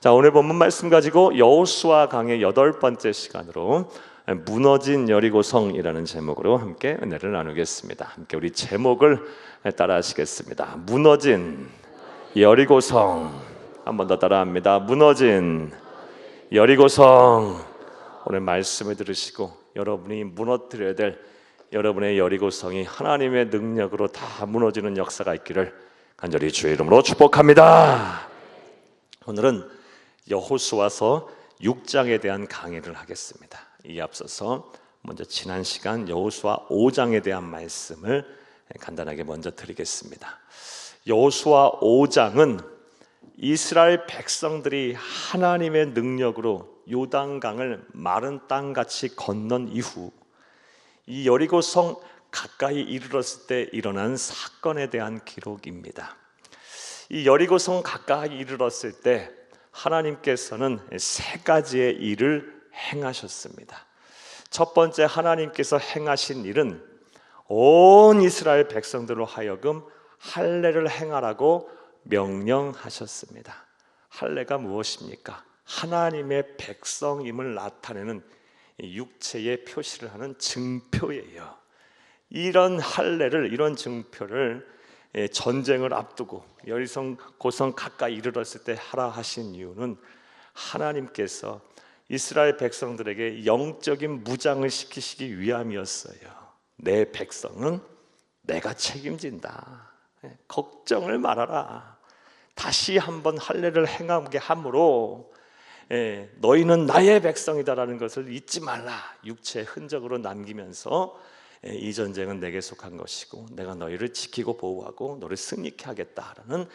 자, 오늘 본문 말씀 가지고 여호수아 강의 8번째 시간으로 무너진 여리고성이라는 제목으로 함께 은혜를 나누겠습니다. 함께 우리 제목을 따라 하시겠습니다. 무너진 여리고성. 한 번 더 따라합니다. 무너진 여리고성. 오늘 말씀을 들으시고 여러분이 무너뜨려야 될 여러분의 여리고성이 하나님의 능력으로 다 무너지는 역사가 있기를 간절히 주의 이름으로 축복합니다. 오늘은 여호수아서 6장에 대한 강의를 하겠습니다. 이 앞서서 먼저 지난 시간 여호수아 5장에 대한 말씀을 간단하게 먼저 드리겠습니다. 여호수아 5장은 이스라엘 백성들이 하나님의 능력으로 요단강을 마른 땅같이 건넌 이후 이 여리고성 가까이 이르렀을 때 일어난 사건에 대한 기록입니다. 이 여리고성 가까이 이르렀을 때 하나님께서는 세 가지의 일을 행하셨습니다. 첫 번째, 하나님께서 행하신 일은 온 이스라엘 백성들로 하여금 할례를 행하라고 명령하셨습니다. 할례가 무엇입니까? 하나님의 백성임을 나타내는 육체의 표시를 하는 증표예요. 이런 할례를, 이런 증표를 전쟁을 앞두고 여리고성 가까이 이르렀을 때 하라 하신 이유는 하나님께서 이스라엘 백성들에게 영적인 무장을 시키시기 위함이었어요. 내 백성은 내가 책임진다. 걱정을 말아라. 다시 한번 할례를 행하게 함으로 너희는 나의 백성이다라는 것을 잊지 말라. 육체의 흔적으로 남기면서 이 전쟁은 내게 속한 것이고 내가 너희를 지키고 보호하고 너를 승리케 하겠다라는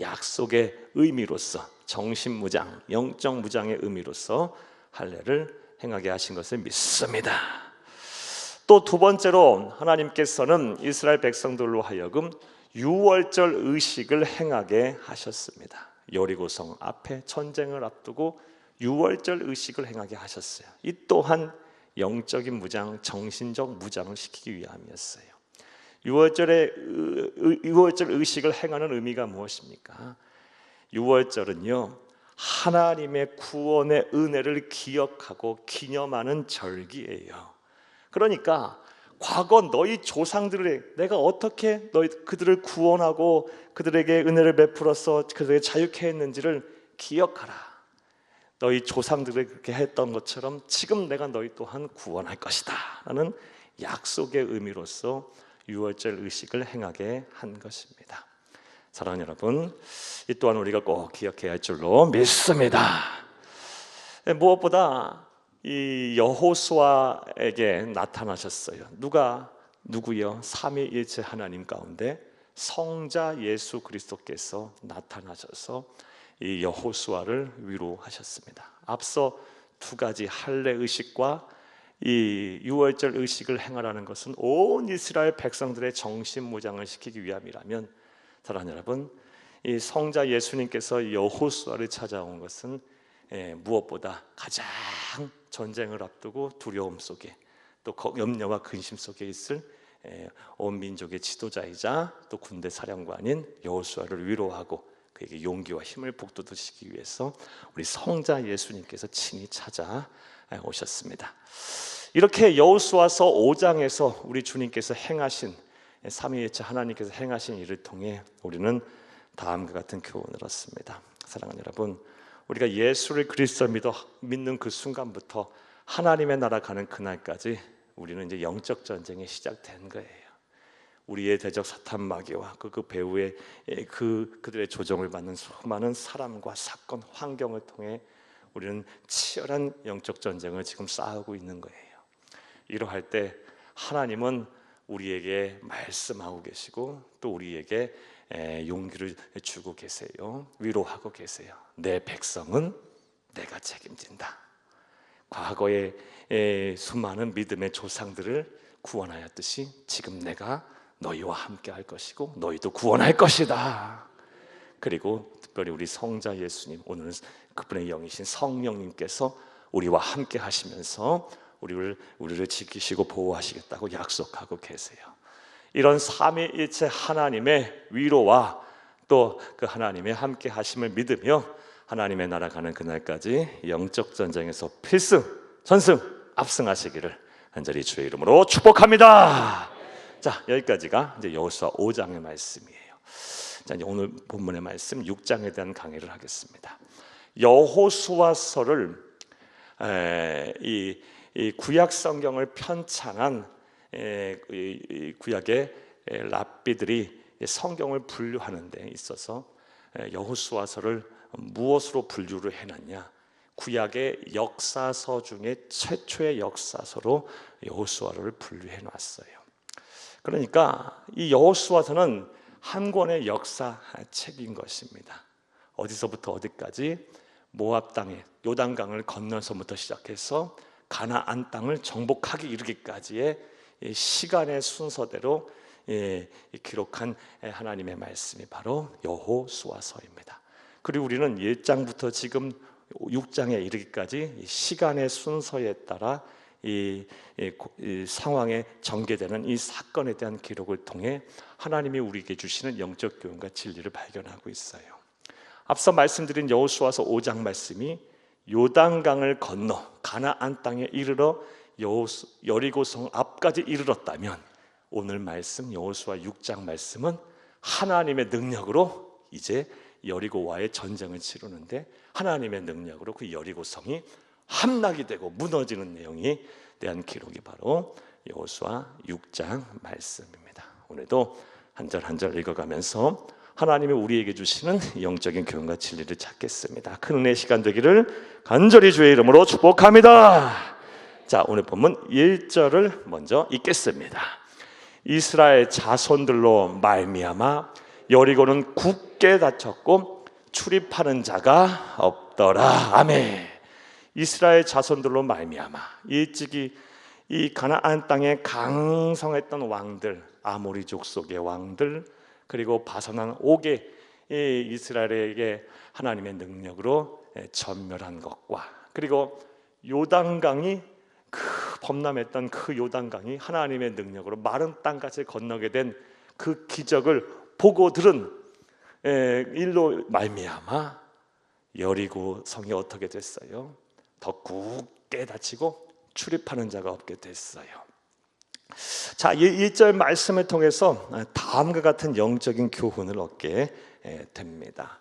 약속의 의미로서, 정신무장, 영적 무장의 의미로서 할례를 행하게 하신 것을 믿습니다. 또 두 번째로 하나님께서는 이스라엘 백성들로 하여금 유월절 의식을 행하게 하셨습니다. 여리고성 앞에 전쟁을 앞두고 유월절 의식을 행하게 하셨어요. 이 또한 영적인 무장, 정신적 무장을 시키기 위함이었어요. 유월절 의식을 행하는 의미가 무엇입니까? 유월절은요, 하나님의 구원의 은혜를 기억하고 기념하는 절기예요. 그러니까 과거 너희 조상들의 내가 어떻게 그들을 구원하고 그들에게 은혜를 베풀어서 그들에게 자유케 했는지를 기억하라. 너희 조상들이 그렇게 했던 것처럼 지금 내가 너희 또한 구원할 것이다 라는 약속의 의미로서 유월절 의식을 행하게 한 것입니다. 사랑하는 여러분, 이 또한 우리가 꼭 기억해야 할 줄로 믿습니다. 무엇보다 이 여호수아에게 나타나셨어요. 누구요? 삼위일체 하나님 가운데 성자 예수 그리스도께서 나타나셔서 이 여호수아를 위로하셨습니다. 앞서 두 가지 할례 의식과 이 유월절 의식을 행하라는 것은 온 이스라엘 백성들의 정신무장을 시키기 위함이라면, 사랑하는 여러분, 이 성자 예수님께서 여호수아를 찾아온 것은 무엇보다 가장 전쟁을 앞두고 두려움 속에 또 염려와 근심 속에 있을 온 민족의 지도자이자 또 군대 사령관인 여호수아를 위로하고 그에게 용기와 힘을 북돋으시기 위해서 우리 성자 예수님께서 친히 찾아오셨습니다. 이렇게 여호수아서 5장에서 우리 주님께서 행하신 삼위일체 하나님께서 행하신 일을 통해 우리는 다음과 같은 교훈을 얻습니다. 사랑하는 여러분, 우리가 예수를 그리스도 믿는 그 순간부터 하나님의 나라 가는 그날까지 우리는 이제 영적 전쟁이 시작된 거예요. 우리의 대적 사탄 마귀와 그 배후의 그들의 조종을 받는 수많은 사람과 사건, 환경을 통해 우리는 치열한 영적 전쟁을 지금 싸우고 있는 거예요. 이러할 때 하나님은 우리에게 말씀하고 계시고 또 우리에게 용기를 주고 계세요. 위로하고 계세요. 내 백성은 내가 책임진다. 과거의 수많은 믿음의 조상들을 구원하였듯이 지금 내가 너희와 함께 할 것이고 너희도 구원할 것이다. 그리고 특별히 우리 성자 예수님, 오늘은 그분의 영이신 성령님께서 우리와 함께 하시면서 우리를 지키시고 보호하시겠다고 약속하고 계세요. 이런 삼위일체 하나님의 위로와 또 그 하나님의 함께 하심을 믿으며 하나님의 나라 가는 그날까지 영적 전쟁에서 필승, 전승, 압승하시기를 간절히 주의 이름으로 축복합니다. 자, 여기까지가 이제 여호수아 5장의 말씀이에요. 자, 이제 오늘 본문의 말씀 6장에 대한 강의를 하겠습니다. 여호수아서를 이 구약 성경을 편찬한 이 구약의 랍비들이 성경을 분류하는 데 있어서 여호수아서를 무엇으로 분류를 해놨냐? 구약의 역사서 중에 최초의 역사서로 여호수아를 분류해 놨어요. 그러니까 이 여호수아서는 한 권의 역사책인 것입니다. 어디서부터 어디까지 모압 땅에 요단강을 건너서부터 시작해서 가나안 땅을 정복하기 이르기까지의 시간의 순서대로 기록한 하나님의 말씀이 바로 여호수아서입니다. 그리고 우리는 1장부터 지금 6장에 이르기까지 시간의 순서에 따라 이 상황에 전개되는 이 사건에 대한 기록을 통해 하나님이 우리에게 주시는 영적 교훈과 진리를 발견하고 있어요. 앞서 말씀드린 여호수아서 5장 말씀이 요단강을 건너 가나안 땅에 이르러 여리고성 앞까지 이르렀다면, 오늘 말씀 여호수아 6장 말씀은 하나님의 능력으로 이제 여리고와의 전쟁을 치르는데 하나님의 능력으로 그 여리고성이 함락이 되고 무너지는 내용에 대한 기록이 바로 여호수아 6장 말씀입니다. 오늘도 한 절 한 절 읽어가면서 하나님이 우리에게 주시는 영적인 교훈과 진리를 찾겠습니다. 큰 은혜의 시간 되기를 간절히 주의 이름으로 축복합니다. 자, 오늘 본문 1절을 먼저 읽겠습니다. 이스라엘 자손들로 말미암아 여리고는 굳게 닫혔고 출입하는 자가 없더라. 아멘. 이스라엘 자손들로 말미암아, 일찍이 이 가나안 땅에 강성했던 왕들, 아모리 족속의 왕들, 그리고 파선한 옥의 이스라엘에게 하나님의 능력으로 전멸한 것과, 그리고 요단강이 범람했던 그 요단강이 하나님의 능력으로 마른 땅까지 건너게 된 그 기적을 보고 들은 일로 말미암아 여리고 성이 어떻게 됐어요? 더 굳게 닫히고 출입하는 자가 없게 됐어요. 자, 1절 말씀을 통해서 다음과 같은 영적인 교훈을 얻게 됩니다.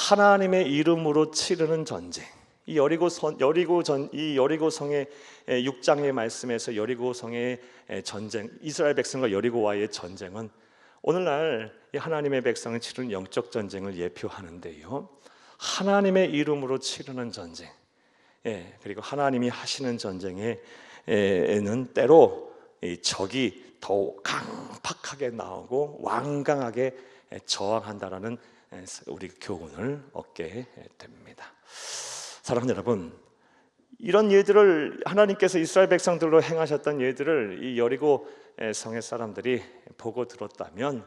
하나님의 이름으로 치르는 전쟁. 이 여리고성의 6장의 말씀에서 여리고성의 전쟁, 이스라엘 백성과 여리고와의 전쟁은 오늘날 하나님의 백성을 치르는 영적 전쟁을 예표하는데요. 하나님의 이름으로 치르는 전쟁, 그리고 하나님이 하시는 전쟁에는 때로 적이 더욱 강팍하게 나오고 완강하게 저항한다라는 우리 교훈을 얻게 됩니다. 사랑하는 여러분, 이런 일들을 하나님께서 이스라엘 백성들로 행하셨던 일들을 이 여리고 성의 사람들이 보고 들었다면,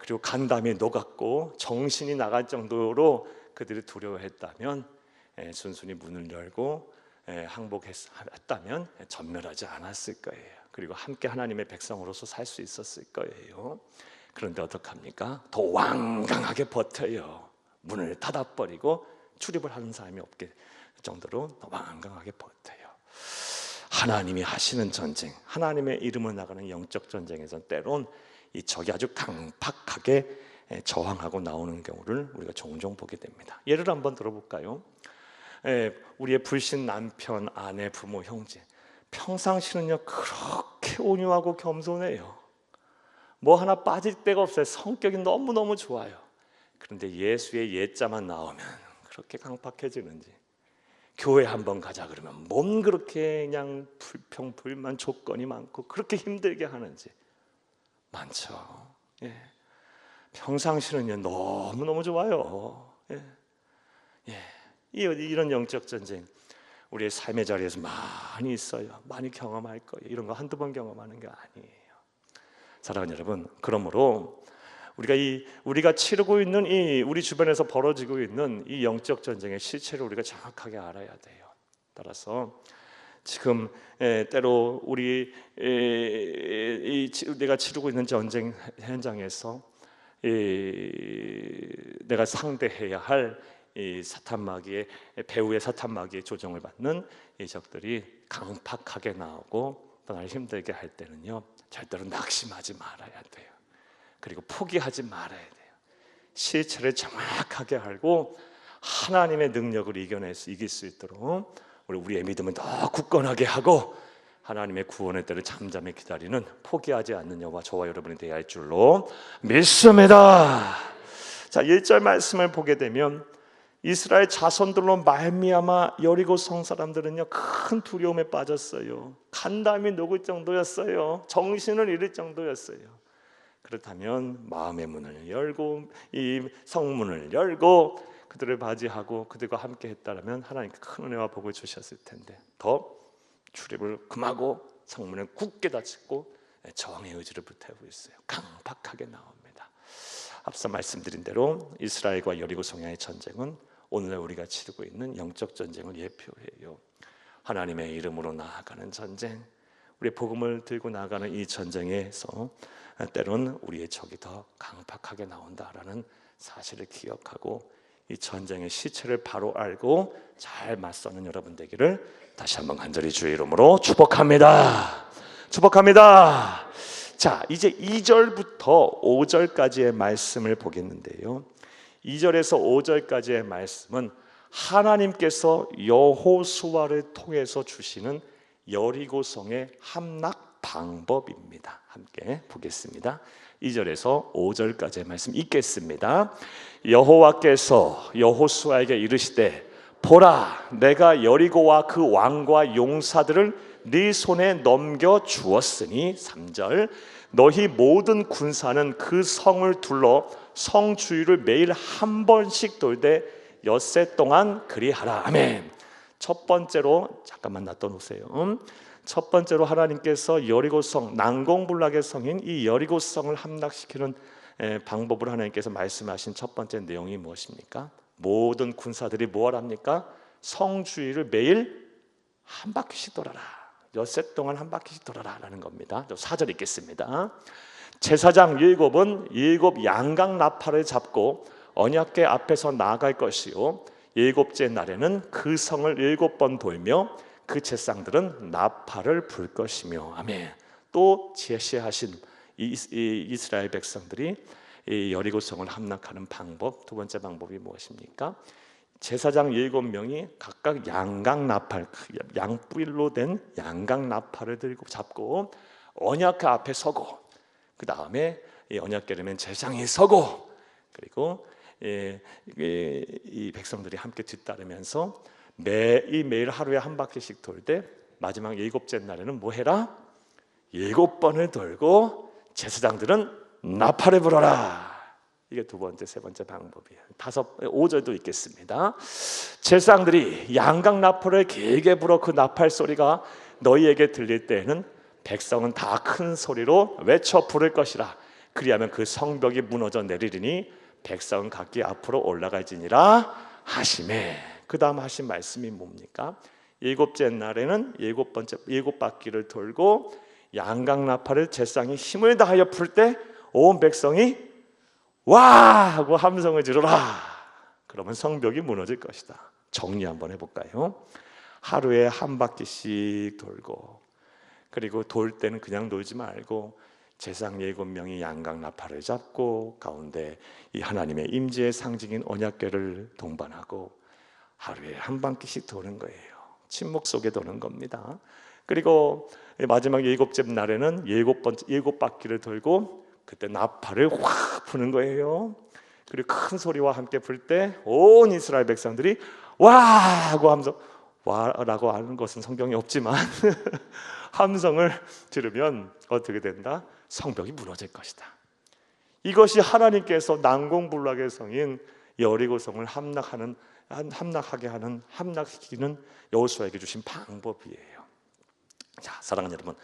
그리고 간담이 녹았고 정신이 나갈 정도로 그들이 두려워했다면, 순순히 문을 열고 항복했다면 전멸하지 않았을 거예요. 그리고 함께 하나님의 백성으로서 살 수 있었을 거예요. 그런데 어떡합니까? 더 완강하게 버텨요. 문을 닫아버리고 출입을 하는 사람이 없게 정도로 더 완강하게 버텨요. 하나님이 하시는 전쟁, 하나님의 이름을 나가는 영적 전쟁에서 때론 이 적이 아주 강팍하게 저항하고 나오는 경우를 우리가 종종 보게 됩니다. 예를 한번 들어볼까요? 우리의 불신 남편, 아내, 부모, 형제, 평상시는요 그렇게 온유하고 겸손해요. 뭐 하나 빠질 데가 없어요. 성격이 너무너무 좋아요. 그런데 예수의 예자만 나오면 그렇게 강팍해지는지, 교회 한번 가자 그러면 뭔 그렇게 그냥 불평, 불만, 조건이 많고 그렇게 힘들게 하는지 많죠. 평상시는요 너무너무 좋아요. 이런 영적 전쟁 우리의 삶의 자리에서 많이 있어요. 많이 경험할 거예요. 이런 거 한두 번 경험하는 게 아니에요. 사랑하는 여러분, 그러므로 우리가 치르고 있는 우리 주변에서 벌어지고 있는 이 영적 전쟁의 실체를 우리가 정확하게 알아야 돼요. 따라서 지금 때로 내가 치르고 있는 전쟁 현장에서 내가 상대해야 할 이 사탄 마귀의 배후의 사탄 마귀의 조종을 받는 이 적들이 강팍하게 나오고 떠나기 힘들게 할 때는요, 절대로 낙심하지 말아야 돼요. 그리고 포기하지 말아야 돼요. 실체를 정확하게 알고 하나님의 능력을 이길 수 있도록 우리의 믿음을 더 굳건하게 하고 하나님의 구원의 때를 잠잠히 기다리는, 포기하지 않는 여호와 저와 여러분이 되어야 할 줄로 믿습니다. 자, 1절 말씀을 보게 되면 이스라엘 자손들로 말미암아 여리고 성 사람들은요 큰 두려움에 빠졌어요. 간담이 녹을 정도였어요. 정신을 잃을 정도였어요. 그렇다면 마음의 문을 열고 이 성문을 열고 그들을 맞이하고 그들과 함께 했다면 하나님께 큰 은혜와 복을 주셨을 텐데, 더 출입을 금하고 성문을 굳게 닫고 저항의 의지를 불태우고 있어요. 강팍하게 나옵니다. 앞서 말씀드린 대로 이스라엘과 여리고 성의 전쟁은 오늘 우리가 치르고 있는 영적 전쟁을 예표해요. 하나님의 이름으로 나아가는 전쟁, 우리의 복음을 들고 나아가는 이 전쟁에서 때로는 우리의 적이 더 강팍하게 나온다라는 사실을 기억하고 이 전쟁의 시체를 바로 알고 잘 맞서는 여러분 되기를 다시 한번 간절히 주의 이름으로 축복합니다. 축복합니다. 자, 이제 2절부터 5절까지의 말씀을 보겠는데요, 2절에서 5절까지의 말씀은 하나님께서 여호수아를 통해서 주시는 여리고성의 함락 방법입니다. 함께 보겠습니다. 2절에서 5절까지의 말씀 읽겠습니다. 여호와께서 여호수아에게 이르시되 보라, 내가 여리고와 그 왕과 용사들을 네 손에 넘겨 주었으니 3절 너희 모든 군사는 그 성을 둘러 성 주위를 매일 한 번씩 돌되 엿새 동안 그리하라. 아멘. 첫 번째로 잠깐만 놔둬놓으세요. 첫 번째로 하나님께서 여리고성, 난공불락의 성인 이 여리고성을 함락시키는 방법을 하나님께서 말씀하신 첫 번째 내용이 무엇입니까? 모든 군사들이 뭘 합니까? 성 주위를 매일 한 바퀴씩 돌아라. 엿새 동안 한 바퀴씩 돌아라 라는 겁니다. 4절 읽겠습니다. 제사장 7은 7 양각 나팔을 잡고 언약궤 앞에서 나아갈 것이요 7째 날에는 그 성을 7번 돌며 그 제사장들은 나팔을 불 것이며. 아멘. 또 제시하신 이스라엘 백성들이 이 여리고성을 함락하는 방법, 두 번째 방법이 무엇입니까? 제사장 7명이 각각 양각 나팔, 양뿔로 된 양각 나팔을 들고 잡고 언약궤 앞에 서고, 그 다음에 이 언약궤를 맨 제사장이 서고, 그리고 이 백성들이 함께 뒤따르면서 매일 하루에 한 바퀴씩 돌 때 마지막 7째 날에는 뭐 해라? 7번을 돌고 제사장들은 나팔을 불어라. 이게 두 번째, 세 번째 방법이에요. 5절도 있겠습니다. 제사장들이 양각 나팔을 길게 불어 그 나팔 소리가 너희에게 들릴 때에는 백성은 다 큰 소리로 외쳐 부를 것이라. 그리하면 그 성벽이 무너져 내리리니 백성은 각기 앞으로 올라갈지니라 하시매. 그 다음 하신 말씀이 뭡니까? 7째 날에는 7바퀴를 돌고 양각 나팔을 제사장이 힘을 다하여 불 때 온 백성이 와! 하고 함성을 지르라. 그러면 성벽이 무너질 것이다. 정리 한번 해볼까요? 하루에 한 바퀴씩 돌고, 그리고 돌 때는 그냥 돌지 말고 제사장 7명이 양각 나팔을 잡고 가운데 이 하나님의 임재의 상징인 언약궤를 동반하고 하루에 한 바퀴씩 도는 거예요. 침묵 속에 도는 겁니다. 그리고 마지막 7째 날에는 7바퀴를 돌고 그때 나팔을 확 부는 거예요. 그리고 큰 소리와 함께 불 때 온 이스라엘 백성들이 와! 하고 함성, 와라고 하는 것은 성경에 없지만 함성을 지르면 어떻게 된다? 성벽이 무너질 것이다. 이것이 하나님께서 난공불락의 성인 여리고성을 함락시키는 여호수아에게 주신 방법이에요. 자, 사랑하는 여러분,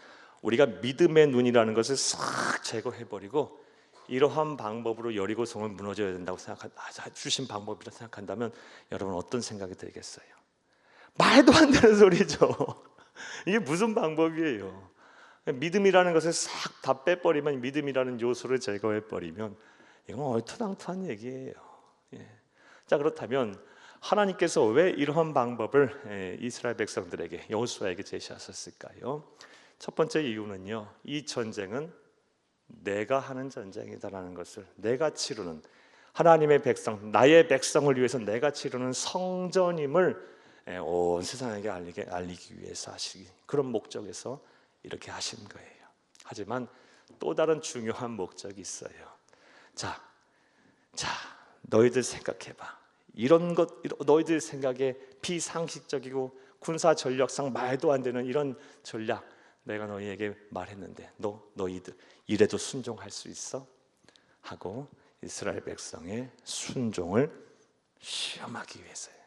우리가 믿음의 눈이라는 것을 싹 제거해버리고 이러한 방법으로 여리고성을 무너져야 된다고 주신 방법이라 생각한다면 여러분 어떤 생각이 들겠어요? 말도 안 되는 소리죠. 이게 무슨 방법이에요? 믿음이라는 것을 싹 다 빼버리면, 믿음이라는 요소를 제거해버리면 이건 얼토당토한 얘기예요. 자, 그렇다면 하나님께서 왜 이러한 방법을 이스라엘 백성들에게, 여호수아에게 제시하셨을까요? 첫 번째 이유는요, 이 전쟁은 내가 하는 전쟁이다라는 것을, 내가 치르는, 하나님의 백성, 나의 백성을 위해서 내가 치르는 성전임을 온 세상에게 알리기 위해서 하시기, 그런 목적에서 이렇게 하신 거예요. 하지만 또 다른 중요한 목적이 있어요. 자, 너희들 생각해봐. 이런 것, 너희들 생각에 비상식적이고 군사 전략상 말도 안 되는 이런 전략, 내가 너희에게 말했는데 너희들 이래도 순종할 수 있어? 하고 이스라엘 백성의 순종을 시험하기 위해서예요.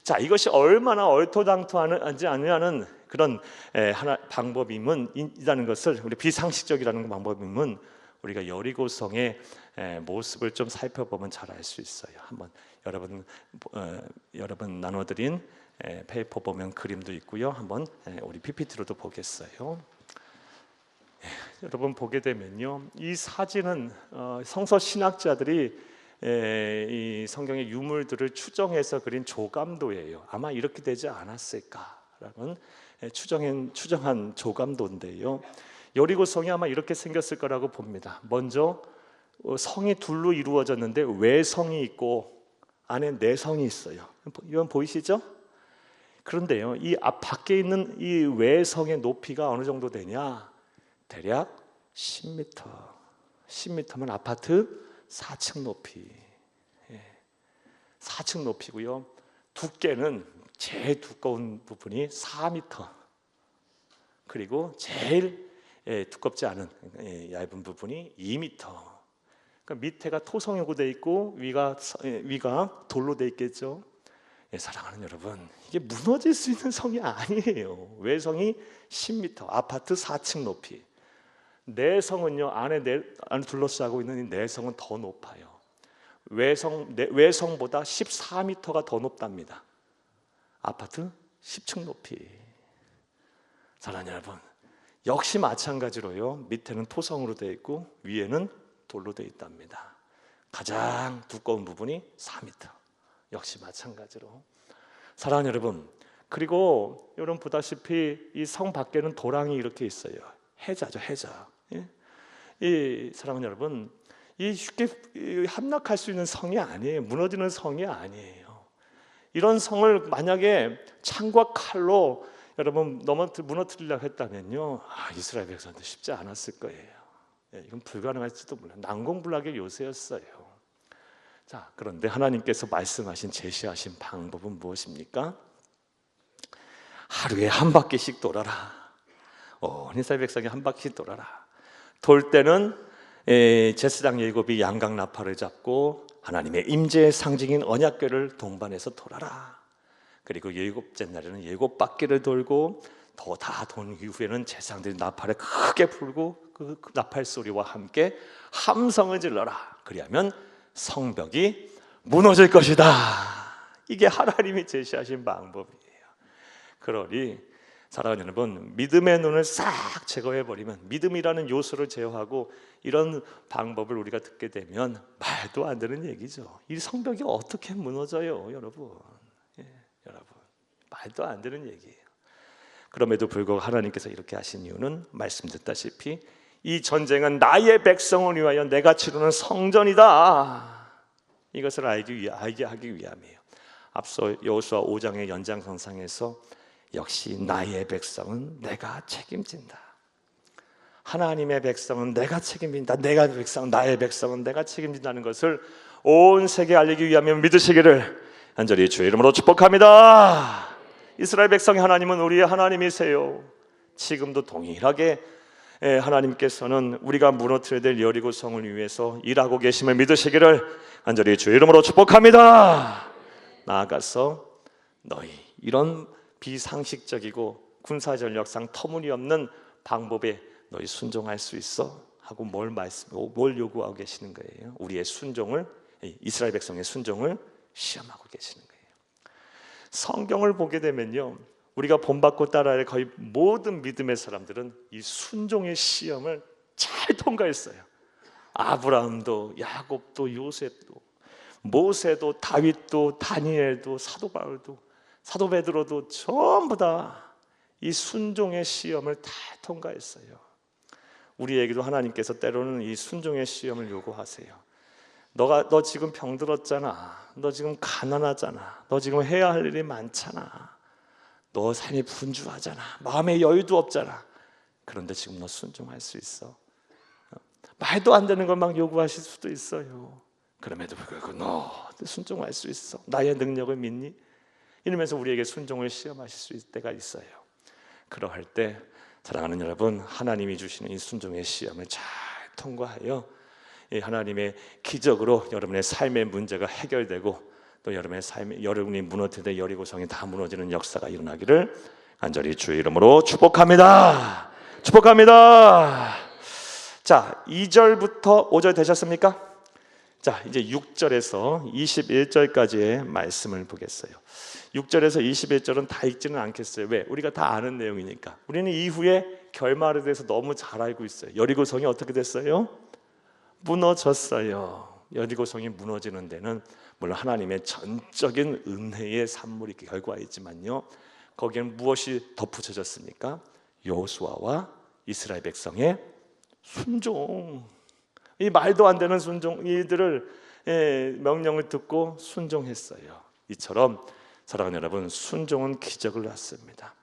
자, 이것이 얼마나 얼토당토하지 않느냐는 그런 방법임은 것을, 우리 비상식적이라는 방법임은 우리가 여리고성의 모습을 좀 살펴보면 잘 알 수 있어요. 한번 여러분 나눠드린 페이퍼 보면 그림도 있고요. 한번 우리 PPT로도 보겠어요. 여러분 보게 되면요, 이 사진은 성서 신학자들이 이 성경의 유물들을 추정해서 그린 조감도예요. 아마 이렇게 되지 않았을까라는 추정한 조감도인데요. 여리고성이 아마 이렇게 생겼을 거라고 봅니다. 먼저 성이 둘로 이루어졌는데 외성이 있고 안에 내성이 있어요. 이건 보이시죠? 그런데요, 이 앞 밖에 있는 이 외성의 높이가 어느 정도 되냐? 대략 10m. 10m면 아파트 4층 높이. 4층 높이고요. 두께는 제일 두꺼운 부분이 4m. 그리고 제일 두껍지 않은 얇은 부분이 2m. 그러니까 밑에가 토성으로 돼 있고 위가 돌로 돼 있겠죠. 사랑하는 여러분, 이게 무너질 수 있는 성이 아니에요. 외성이 10m, 아파트 4층 높이. 내성은요, 안에 둘러싸고 있는 이 내성은 더 높아요. 외성보다 14m가 더 높답니다. 아파트 10층 높이. 사랑하는 여러분, 역시 마찬가지로요, 밑에는 토성으로 되어 있고 위에는 돌로 되어 있답니다. 가장 두꺼운 부분이 4m. 역시 마찬가지로. 사랑하는 여러분, 그리고 여러분 보다시피 이 성 밖에는 도랑이 이렇게 있어요. 해자죠, 해자. 이 사랑하는 여러분, 이 쉽게 함락할 수 있는 성이 아니에요. 무너지는 성이 아니에요. 이런 성을 만약에 창과 칼로 여러분 무너뜨리려고 했다면요, 이스라엘 백성도 쉽지 않았을 거예요. 이건 불가능할지도 몰라요. 난공불락의 요새였어요. 자, 그런데 하나님께서 말씀하신, 제시하신 방법은 무엇입니까? 하루에 한 바퀴씩 돌아라. 이스라엘 백성이 한 바퀴씩 돌아라. 돌 때는 제사장 일곱이 양각 나팔을 잡고 하나님의 임재의 상징인 언약궤를 동반해서 돌아라. 그리고 일곱째 날에는 7바퀴를 돌고 다 돈 이후에는 제사장들이 나팔을 크게 불고 그 나팔 소리와 함께 함성을 질러라. 그리하면 성벽이 무너질 것이다. 이게 하나님이 제시하신 방법이에요. 그러니 사랑하는 여러분, 믿음의 눈을 싹 제거해버리면, 믿음이라는 요소를 제어하고 이런 방법을 우리가 듣게 되면 말도 안 되는 얘기죠. 이 성벽이 어떻게 무너져요, 여러분? 여러분, 말도 안 되는 얘기예요. 그럼에도 불구하고 하나님께서 이렇게 하신 이유는 말씀드렸다시피 이 전쟁은 나의 백성을 위하여 내가 치르는 성전이다. 이것을 알게 하기 위함이에요. 앞서 여호수아 5장의 연장선상에서 역시 나의 백성은 내가 책임진다. 하나님의 백성은 내가 책임진다. 나의 백성은 내가 책임진다는 것을 온 세계에 알리기 위하면 믿으시기를 간절히 주의 이름으로 축복합니다. 이스라엘 백성의 하나님은 우리의 하나님이세요. 지금도 동일하게 하나님께서는 우리가 무너뜨려야 될 여리고성을 위해서 일하고 계심을 믿으시기를 간절히 주의 이름으로 축복합니다. 나아가서 너희 이런 비상식적이고 군사전략상 터무니없는 방법에 너희 순종할 수 있어? 하고 뭘 요구하고 계시는 거예요? 우리의 순종을, 이스라엘 백성의 순종을 시험하고 계시는 거예요. 성경을 보게 되면요, 우리가 본받고 따라야 할 거의 모든 믿음의 사람들은 이 순종의 시험을 잘 통과했어요. 아브라함도, 야곱도, 요셉도, 모세도 다윗도 다니엘도 사도 바울도 사도 베드로도 전부 다 이 순종의 시험을 다 통과했어요. 우리에게도 하나님께서 때로는 이 순종의 시험을 요구하세요. 너 지금 병들었잖아. 너 지금 가난하잖아. 너 지금 해야 할 일이 많잖아. 너 삶이 분주하잖아. 마음에 여유도 없잖아. 그런데 지금 너 순종할 수 있어? 말도 안 되는 걸 막 요구하실 수도 있어요. 그럼에도 불구하고 너 순종할 수 있어. 나의 능력을 믿니? 이러면서 우리에게 순종을 시험하실 수 있을 때가 있어요. 그러할 때 사랑하는 여러분, 하나님이 주시는 이 순종의 시험을 잘 통과하여 이 하나님의 기적으로 여러분의 삶의 문제가 해결되고 또 여러분의 삶이 여러분이 무너질 때 여리고성이 다 무너지는 역사가 일어나기를 간절히 주의 이름으로 축복합니다. 축복합니다. 자, 2절부터 5절 되셨습니까? 자, 이제 6절에서 21절까지의 말씀을 보겠어요. 6절에서 21절은 다 읽지는 않겠어요. 왜? 우리가 다 아는 내용이니까. 우리는 이후에 결말에 대해서 너무 잘 알고 있어요. 여리고성이 어떻게 됐어요? 무너졌어요. 여리고성이 무너지는 데는 물론 하나님의 전적인 은혜의 산물이 결과이지만요, 거기에는 무엇이 덧붙여졌습니까? 여호수아와 이스라엘 백성의 순종. 이 말도 안 되는 순종, 이들을 명령을 듣고 순종했어요. 이처럼 사랑하는 여러분, 순종은 기적을 낳습니다.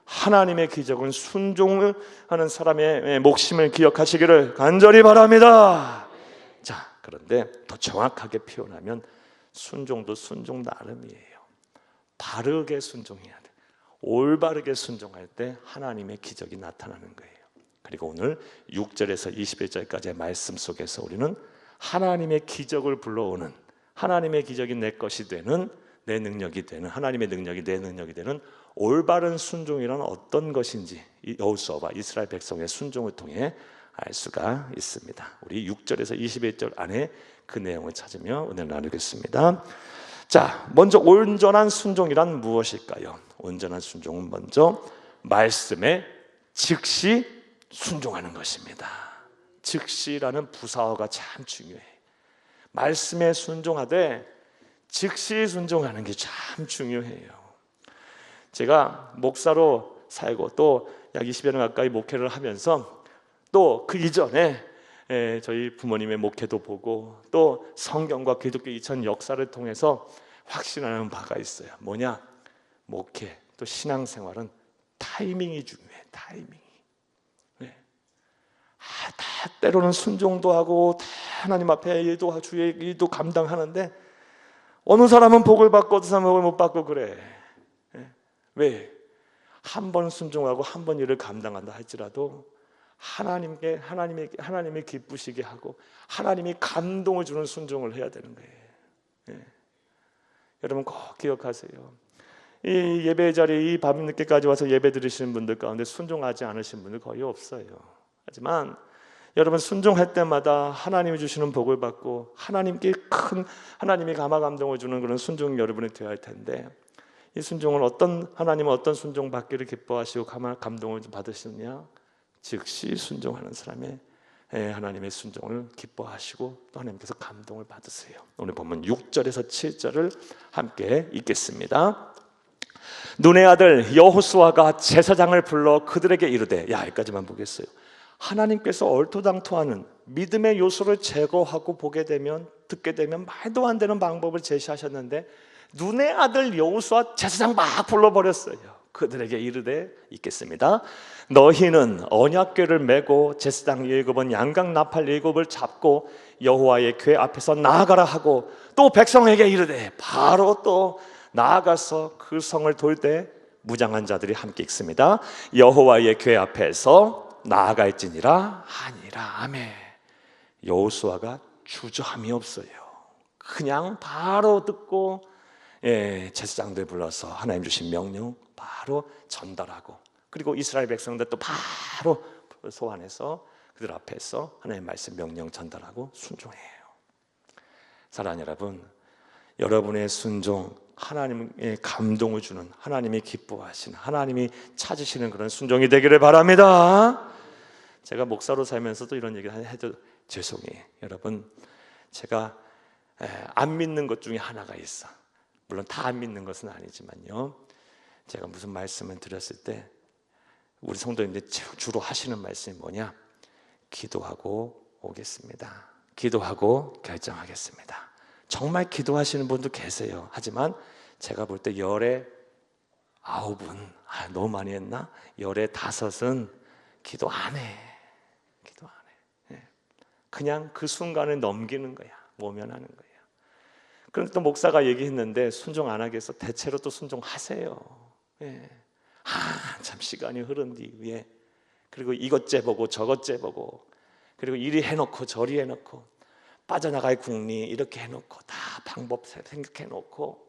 하나님의 기적은 순종을 하는 사람의 목심을 기억하시기를 간절히 바랍니다. 자, 그런데 더 정확하게 표현하면 순종도 순종 나름이에요. 바르게 순종해야 돼. 올바르게 순종할 때 하나님의 기적이 나타나는 거예요. 그리고 오늘 6절에서 21절까지의 말씀 속에서 우리는 하나님의 기적을 불러오는, 하나님의 기적이 내 것이 되는, 내 능력이 되는, 하나님의 능력이 내 능력이 되는 올바른 순종이란 어떤 것인지 여호수아와 이스라엘 백성의 순종을 통해 알 수가 있습니다. 우리 6절에서 21절 안에 그 내용을 찾으며 오늘 나누겠습니다. 자, 먼저 온전한 순종이란 무엇일까요? 온전한 순종은 먼저 말씀에 즉시 순종하는 것입니다. 즉시라는 부사어가 참 중요해. 말씀에 순종하되 즉시 순종하는 게 참 중요해요. 제가 목사로 살고 또 약 20여 년 가까이 목회를 하면서 또 그 이전에 저희 부모님의 목회도 보고 또 성경과 기독교 2000 역사를 통해서 확신하는 바가 있어요. 뭐냐? 목회 또 신앙생활은 타이밍이 중요해. 타이밍이. 다 때로는 순종도 하고 다 하나님 앞에 일도 주의 일도 감당하는데 어느 사람은 복을 받고 어느 사람은 복을 못 받고 그래. 왜? 한 번 순종하고 한 번 일을 감당한다 할지라도 하나님이 기쁘시게 하고 하나님이 감동을 주는 순종을 해야 되는 거예요. 여러분 꼭 기억하세요. 이 예배 자리에 이 밤늦게까지 와서 예배 드리시는 분들 가운데 순종하지 않으신 분들 거의 없어요. 하지만 여러분 순종할 때마다 하나님이 주시는 복을 받고 하나님이 감화 감동을 주는 그런 순종이 여러분이 되어야 할 텐데, 이 순종을 하나님은 어떤 순종 받기를 기뻐하시고 감동을 받으시느냐? 즉시 순종하는 사람의 하나님의 순종을 기뻐하시고 또 하나님께서 감동을 받으세요. 오늘 보면 6절에서 7절을 함께 읽겠습니다. 눈의 아들 여호수아가 제사장을 불러 그들에게 이르되, 여기까지만 보겠어요. 하나님께서 얼토당토하는 믿음의 요소를 제거하고 듣게 되면 말도 안 되는 방법을 제시하셨는데 눈의 아들 여호수아 제사장 막 불러버렸어요. 그들에게 이르되, 읽겠습니다. 너희는 언약궤를 메고 제사장 7은 양각 나팔 7을 잡고 여호와의 궤 앞에서 나아가라 하고 또 백성에게 이르되, 바로 또 나아가서 그 성을 돌 때 무장한 자들이 함께 읽습니다. 여호와의 궤 앞에서 나아갈지니라 하니라. 아멘. 여호수아가 주저함이 없어요. 그냥 바로 듣고 제사장들 불러서 하나님 주신 명령 바로 전달하고, 그리고 이스라엘 백성들 또 바로 소환해서 그들 앞에서 하나님의 말씀 명령 전달하고 순종해요. 사랑하는 여러분, 여러분의 순종, 하나님의 감동을 주는, 하나님이 기뻐하시는, 하나님이 찾으시는 그런 순종이 되기를 바랍니다. 제가 목사로 살면서도 이런 얘기를 해도 죄송해요. 여러분, 제가 안 믿는 것 중에 하나가 있어. 물론 다 안 믿는 것은 아니지만요. 제가 무슨 말씀을 드렸을 때 우리 성도님들이 주로 하시는 말씀이 뭐냐? 기도하고 오겠습니다. 기도하고 결정하겠습니다. 정말 기도하시는 분도 계세요. 하지만 제가 볼 때 열에 9은 너무 많이 했나? 열에 5은 기도 안 해. 기도 안 해. 그냥 그 순간을 넘기는 거야. 모면하는 거예요. 그런데 또 목사가 얘기했는데 순종 안 하게 해서 대체로 또 순종하세요. 참 시간이 흐른 뒤에 그리고 이것 째보고 저것 째보고 그리고 이리 해놓고 저리 해놓고 빠져나갈 궁리 이렇게 해놓고 다 방법 생각해놓고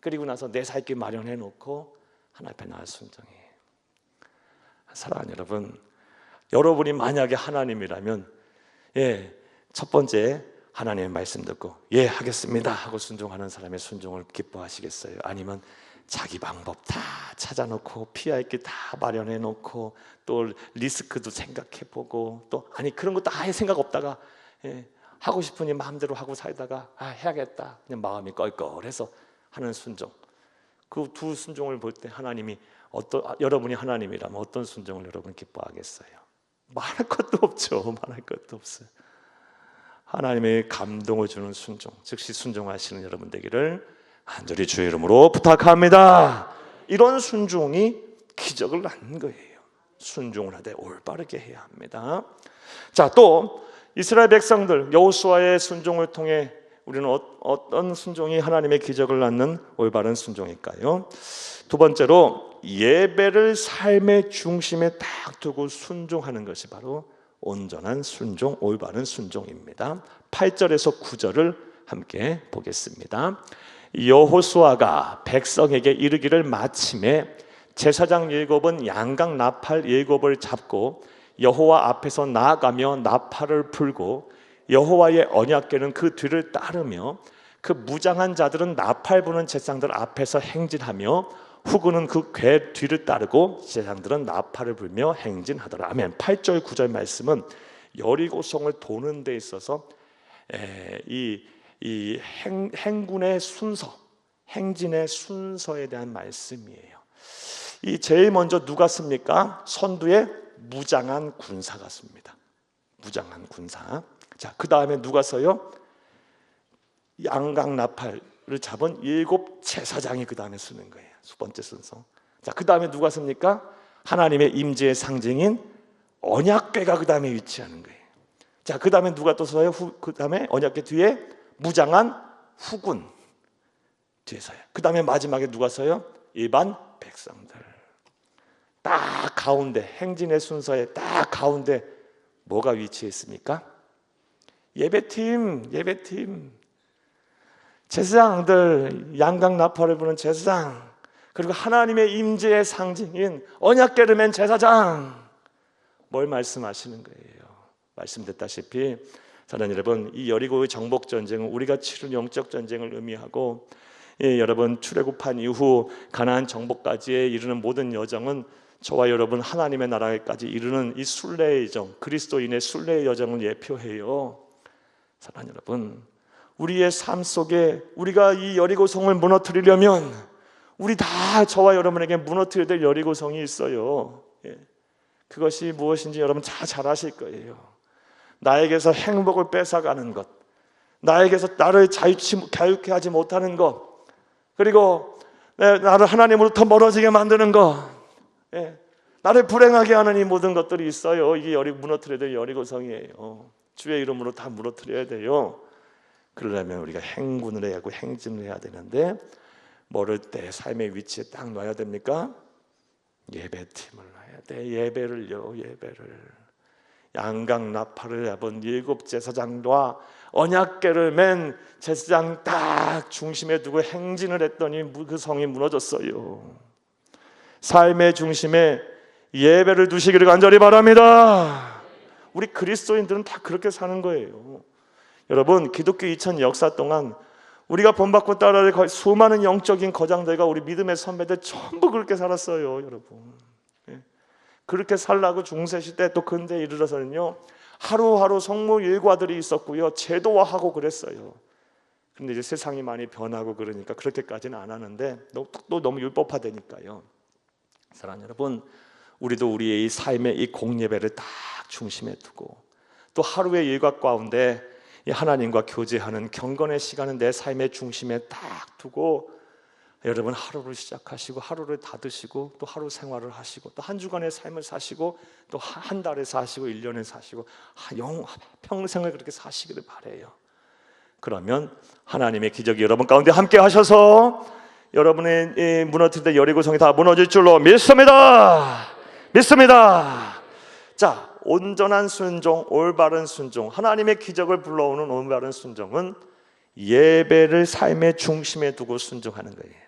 그리고 나서 내 살 길 마련해놓고 하나님 앞에 나와 순종해. 사랑하는 여러분, 여러분이 만약에 하나님이라면 첫 번째 하나님의 말씀 듣고 하겠습니다 하고 순종하는 사람의 순종을 기뻐하시겠어요? 아니면 자기 방법 다 찾아놓고 피할 길 다 마련해놓고 또 리스크도 생각해보고 또 그런 것도 아예 생각 없다가 하고 싶으니 마음대로 하고 살다가 해야겠다 그냥 마음이 껄껄해서 하는 순종, 그 두 순종을 볼 때 하나님이 여러분이 하나님이라면 어떤 순종을 여러분 기뻐하겠어요? 말할 것도 없죠. 말할 것도 없어요. 하나님의 감동을 주는 순종, 즉시 순종하시는 여러분 되기를 간절히 주의 이름으로 부탁합니다. 이런 순종이 기적을 낳는 거예요. 순종을 하되 올바르게 해야 합니다. 자, 또 이스라엘 백성들 여호수아의 순종을 통해 우리는 어떤 순종이 하나님의 기적을 낳는 올바른 순종일까요? 두 번째로 예배를 삶의 중심에 딱 두고 순종하는 것이 바로 온전한 순종, 올바른 순종입니다. 8절에서 9절을 함께 보겠습니다. 여호수아가 백성에게 이르기를 마침에 제사장 7은 양각 나팔 7을 잡고 여호와 앞에서 나아가며 나팔을 불고 여호와의 언약궤는 그 뒤를 따르며 그 무장한 자들은 나팔 부는 제사장들 앞에서 행진하며 후군은 그 궤 뒤를 따르고 제사장들은 나팔을 불며 행진하더라. 아멘. 8절 9절 말씀은 여리고성을 도는 데 있어서 이 행군의 순서, 행진의 순서에 대한 말씀이에요. 이 제일 먼저 누가 씁니까? 선두에 무장한 군사가 씁니다. 무장한 군사. 자, 그 다음에 누가 서요? 양각 나팔을 잡은 7 제사장이 그 다음에 쓰는 거예요. 두 번째 순서. 자, 그 다음에 누가 씁니까? 하나님의 임재의 상징인 언약궤가 그 다음에 위치하는 거예요. 자, 그 다음에 누가 또 서요? 그 다음에 언약궤 뒤에 무장한 후군 뒤에 서요. 그 다음에 마지막에 누가 서요? 일반 백성들. 딱 가운데, 행진의 순서에 딱 가운데 뭐가 위치했습니까? 예배팀. 제사장들, 양각 나팔을 부는 제사장, 그리고 하나님의 임재의 상징인 언약궤를 맨 제사장. 뭘 말씀하시는 거예요? 말씀드렸다시피 사랑하는 여러분, 이 여리고의 정복 전쟁은 우리가 치른 영적 전쟁을 의미하고, 여러분 출애굽한 이후 가나안 정복까지 이르는 모든 여정은 저와 여러분 하나님의 나라에까지 이르는 이 순례의 여정, 그리스도인의 순례의 여정을 예표해요. 사랑하는 여러분, 우리의 삶 속에 우리가 이 여리고성을 무너뜨리려면 우리 다 저와 여러분에게 무너뜨려야 될 여리고성이 있어요. 그것이 무엇인지 여러분 잘 아실 거예요. 나에게서 행복을 뺏어가는 것, 나에게서 나를 자유케 하지 못하는 것, 그리고 나를 하나님으로부터 멀어지게 만드는 것, 나를 불행하게 하는 이 모든 것들이 있어요. 이게 무너뜨려야 될 여리고성이에요. 주의 이름으로 다 무너뜨려야 돼요. 그러려면 우리가 행군을 해야 하고 행진을 해야 되는데 모를 때 삶의 위치에 딱 놔야 됩니까? 예배팀을 놔야 돼. 예배를요. 양각 나팔을 잡은 7 제사장과 언약궤를 맨 제사장 딱 중심에 두고 행진을 했더니 그 성이 무너졌어요. 삶의 중심에 예배를 두시기를 간절히 바랍니다. 우리 그리스도인들은 다 그렇게 사는 거예요. 여러분, 기독교 2000 역사 동안 우리가 본받고 따라야 될 수많은 영적인 거장들과 우리 믿음의 선배들 전부 그렇게 살았어요. 여러분, 그렇게 살라고 중세시대 또 근대에 이르러서는요, 하루하루 성모 일과들이 있었고요, 제도화하고 그랬어요. 근데 이제 세상이 많이 변하고 그러니까 그렇게까지는 안 하는데 또 너무 율법화되니까요. 사랑하는 여러분, 우리도 우리의 이 삶의 이 공예배를 딱 중심에 두고 또 하루의 일과 가운데 이 하나님과 교제하는 경건의 시간은 내 삶의 중심에 딱 두고 여러분 하루를 시작하시고 하루를 닫으시고 또 하루 생활을 하시고 또 한 주간의 삶을 사시고 또 한 달을 사시고 1년을 사시고 평생을 그렇게 사시기를 바라요. 그러면 하나님의 기적이 여러분 가운데 함께 하셔서 여러분의 무너질 여리고성이 다 무너질 줄로 믿습니다. 믿습니다. 자, 온전한 순종, 올바른 순종, 하나님의 기적을 불러오는 올바른 순종은 예배를 삶의 중심에 두고 순종하는 거예요.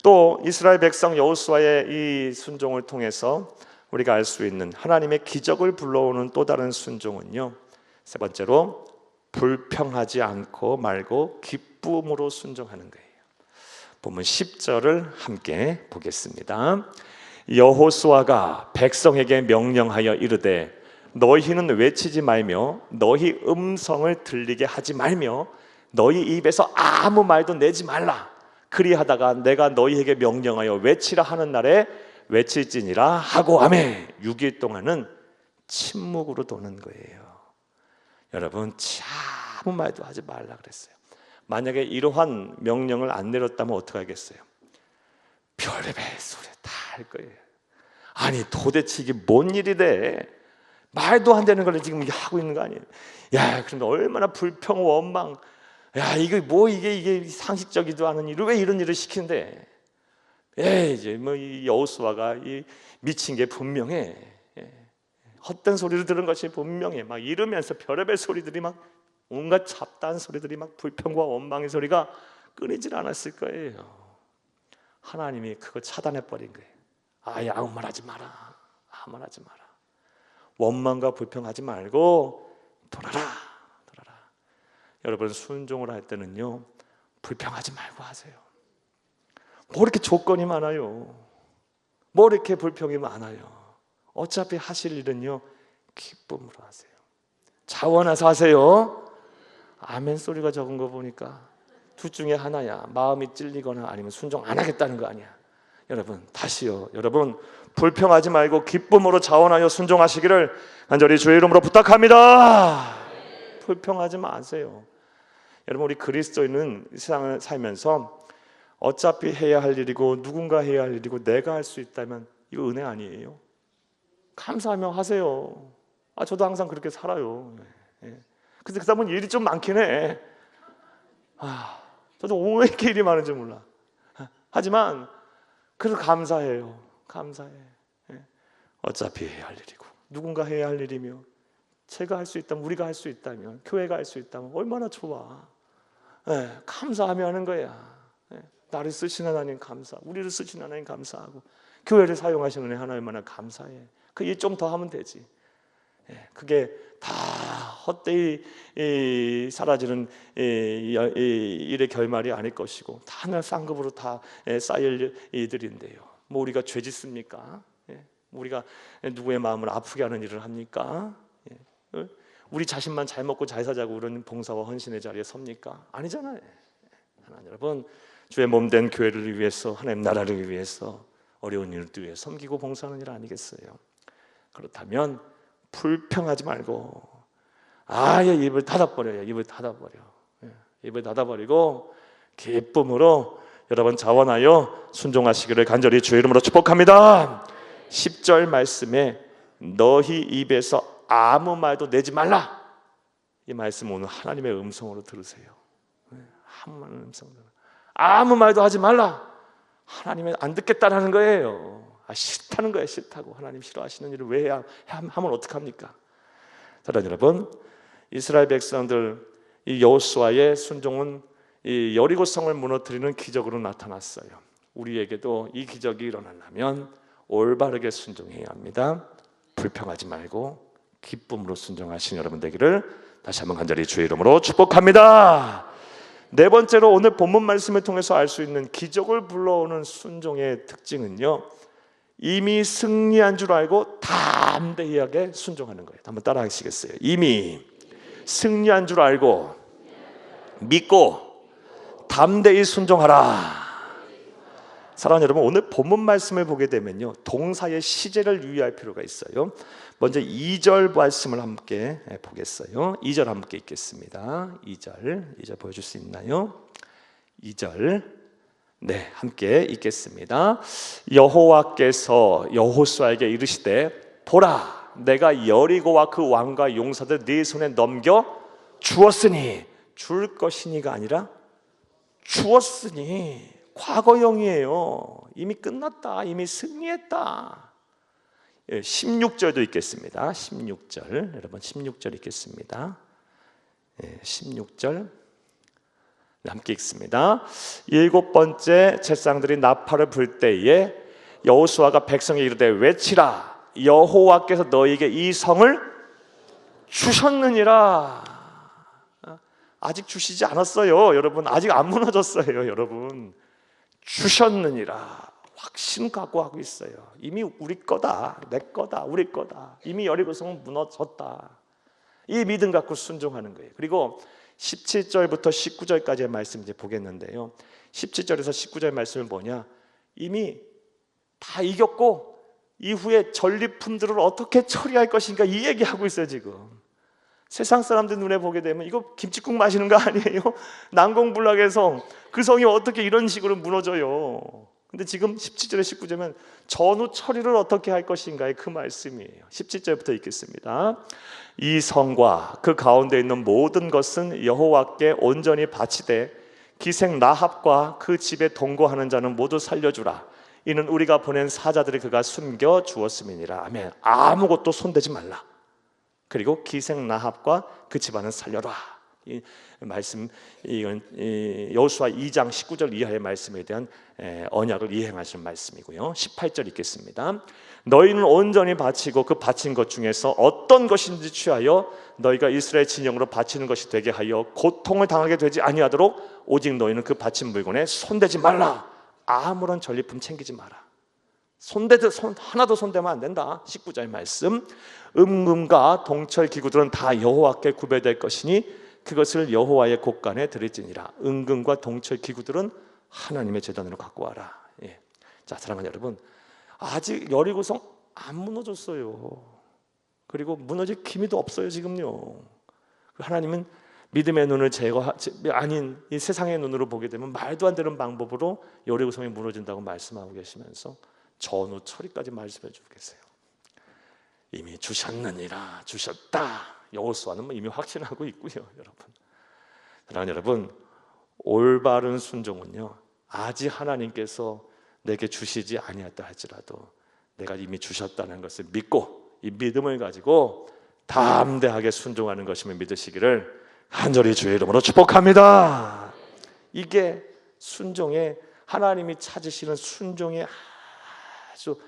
또 이스라엘 백성 여호수아의 이 순종을 통해서 우리가 알 수 있는 하나님의 기적을 불러오는 또 다른 순종은요, 세 번째로 불평하지 않고 말고 기쁨으로 순종하는 거예요. 본문 10절을 함께 보겠습니다. 여호수아가 백성에게 명령하여 이르되 너희는 외치지 말며 너희 음성을 들리게 하지 말며 너희 입에서 아무 말도 내지 말라. 그리하다가 내가 너희에게 명령하여 외치라 하는 날에 외칠지니라 하고 아멘. 6일 동안은 침묵으로 도는 거예요. 여러분, 아무 말도 하지 말라 그랬어요. 만약에 이러한 명령을 안 내렸다면 어떻게 하겠어요? 별의별 소리 다 할 거예요. 아니 도대체 이게 뭔 일이래? 말도 안 되는 걸 지금 하고 있는 거 아니에요? 야, 그럼 얼마나 불평 원망. 야, 이게 상식적이지도 않은 일을 왜 이런 일을 시키는데? 이제 뭐 이 여호수아가 이 미친 게 분명해. 헛된 소리를 들은 것이 분명해. 막 이러면서 별의별 소리들이 막 온갖 잡다한 소리들이 막 불평과 원망의 소리가 끊이질 않았을 거예요. 하나님이 그거 차단해 버린 거예요. 아예 아무 말 하지 마라. 아무 말 하지 마라. 원망과 불평하지 말고 돌아라. 여러분, 순종을 할 때는요, 불평하지 말고 하세요. 뭐 이렇게 조건이 많아요? 뭐 이렇게 불평이 많아요? 어차피 하실 일은요, 기쁨으로 하세요. 자원해서 하세요. 아멘 소리가 적은 거 보니까 둘 중에 하나야. 마음이 찔리거나 아니면 순종 안 하겠다는 거 아니야. 여러분, 다시요. 여러분, 불평하지 말고 기쁨으로 자원하여 순종하시기를 간절히 주의 이름으로 부탁합니다. 불평하지 마세요. 여러분, 우리 그리스도인은 이 세상을 살면서 어차피 해야 할 일이고 누군가 해야 할 일이고 내가 할 수 있다면 이거 은혜 아니에요? 감사하며 하세요. 저도 항상 그렇게 살아요. 근데 그러다 보면 일이 좀 많긴 해. 저도 왜 이렇게 일이 많은지 몰라. 하지만 그래서 감사해요. 감사해. 어차피 해야 할 일이고 누군가 해야 할 일이며 제가 할 수 있다면, 우리가 할 수 있다면, 교회가 할 수 있다면 얼마나 좋아. 감사하며 하는 거야. 나를 쓰신 하나님 감사, 우리를 쓰신 하나님 감사하고 교회를 사용하시는 은혜 하나 얼마나 감사해. 그 일 좀 더 하면 되지. 그게 다 헛되이 사라지는 일의 결말이 아닐 것이고 다 하늘 쌍급으로 다 쌓일 일들인데요. 뭐 우리가 죄 짓습니까? 우리가 누구의 마음을 아프게 하는 일을 합니까? 우리 자신만 잘 먹고 잘 사자고 그런 봉사와 헌신의 자리에 섭니까? 아니잖아요. 하나님, 여러분, 주의 몸된 교회를 위해서, 하나님 나라를 위해서, 어려운 일을 위해 섬기고 봉사하는 일 아니겠어요? 그렇다면 불평하지 말고 아예 입을 닫아버려요. 입을 닫아버리고 기쁨으로 여러분 자원하여 순종하시기를 간절히 주의 이름으로 축복합니다. 10절 말씀에 너희 입에서 아무 말도 내지 말라. 이 말씀 오늘 하나님의 음성으로 들으세요. 아무 말도 하지 말라. 하나님은 안 듣겠다는 거예요. 싫다는 거예요. 싫다고. 하나님 싫어하시는 일을 왜 하면 어떡합니까? 사랑하는 여러분, 이스라엘 백성들 이 여호수아의 순종은 이 여리고성을 무너뜨리는 기적으로 나타났어요. 우리에게도 이 기적이 일어나려면 올바르게 순종해야 합니다. 불평하지 말고 기쁨으로 순종하신 여러분 되기를 다시 한번 간절히 주의 이름으로 축복합니다. 네 번째로 오늘 본문 말씀을 통해서 알 수 있는 기적을 불러오는 순종의 특징은요, 이미 승리한 줄 알고 담대하게 순종하는 거예요. 한번 따라 하시겠어요? 이미 승리한 줄 알고 믿고 담대히 순종하라. 사랑하는 여러분, 오늘 본문 말씀을 보게 되면요, 동사의 시제를 유의할 필요가 있어요. 먼저 2절 말씀을 함께 보겠어요. 2절 함께 읽겠습니다. 2절 보여줄 수 있나요? 2절 네, 함께 읽겠습니다. 여호와께서 여호수아에게 이르시되 보라, 내가 여리고와 그 왕과 용사들 네 손에 넘겨 주었으니, 줄 것이니가 아니라 주었으니, 과거형이에요. 이미 끝났다, 이미 승리했다. 16절도 읽겠습니다. 16절, 여러분 16절 읽겠습니다. 16절 함께 읽습니다. 7번째 제사장들이 나팔을 불 때에 여호수아가 백성에 이르되 외치라, 여호와께서 너희에게 이 성을 주셨느니라. 아직 주시지 않았어요, 여러분. 아직 안 무너졌어요, 여러분. 주셨느니라. 확신 갖고 하고 있어요. 이미 우리 거다, 내 거다, 우리 거다. 이미 여리고성은 무너졌다. 이 믿음 갖고 순종하는 거예요. 그리고 17절부터 19절까지의 말씀 이제 보겠는데요, 17절에서 19절 말씀은 뭐냐, 이미 다 이겼고 이후에 전리품들을 어떻게 처리할 것인가, 이 얘기하고 있어요. 지금 세상 사람들 눈에 보게 되면 이거 김칫국 마시는 거 아니에요? 난공불락의 성, 그 성이 어떻게 이런 식으로 무너져요? 근데 지금 17절에 19절은 전후 처리를 어떻게 할 것인가의 그 말씀이에요. 17절부터 읽겠습니다. 이 성과 그 가운데 있는 모든 것은 여호와께 온전히 바치되 기생 라합과 그 집에 동거하는 자는 모두 살려주라. 이는 우리가 보낸 사자들이 그가 숨겨 주었음이니라. 아멘. 아무것도 손대지 말라. 그리고 기생 라합과 그 집안은 살려라. 이 말씀, 이건 여호수아 2장 19절 이하의 말씀에 대한 언약을 이행하시는 말씀이고요. 18절 읽겠습니다. 너희는 온전히 바치고 그 바친 것 중에서 어떤 것인지 취하여 너희가 이스라엘 진영으로 바치는 것이 되게 하여 고통을 당하게 되지 아니하도록 오직 너희는 그 바친 물건에 손대지 말라. 아무런 전리품 챙기지 마라. 하나도 손대면 안 된다. 19절 말씀. 음금과 동철 기구들은 다 여호와께 구별될 것이니 그것을 여호와의 곳간에 드릴지니라. 은금과 동철 기구들은 하나님의 제단으로 갖고 와라. 예. 자, 사랑하는 여러분, 아직 여리고성 안 무너졌어요. 그리고 무너질 기미도 없어요, 지금요. 하나님은 믿음의 눈을 아닌 이 세상의 눈으로 보게 되면 말도 안 되는 방법으로 여리고성이 무너진다고 말씀하고 계시면서 전후 처리까지 말씀해 주고 계세요. 이미 주셨느니라, 주셨다. 여호수아는 이미 확신하고 있고요, 여러분. 사랑하는 여러분, 올바른 순종은요, 아직 하나님께서 내게 주시지 아니했다 할지라도 내가 이미 주셨다는 것을 믿고 이 믿음을 가지고 담대하게 순종하는 것임을 믿으시기를 간절히 주의 이름으로 축복합니다. 이게 순종의, 하나님이 찾으시는 순종의 아주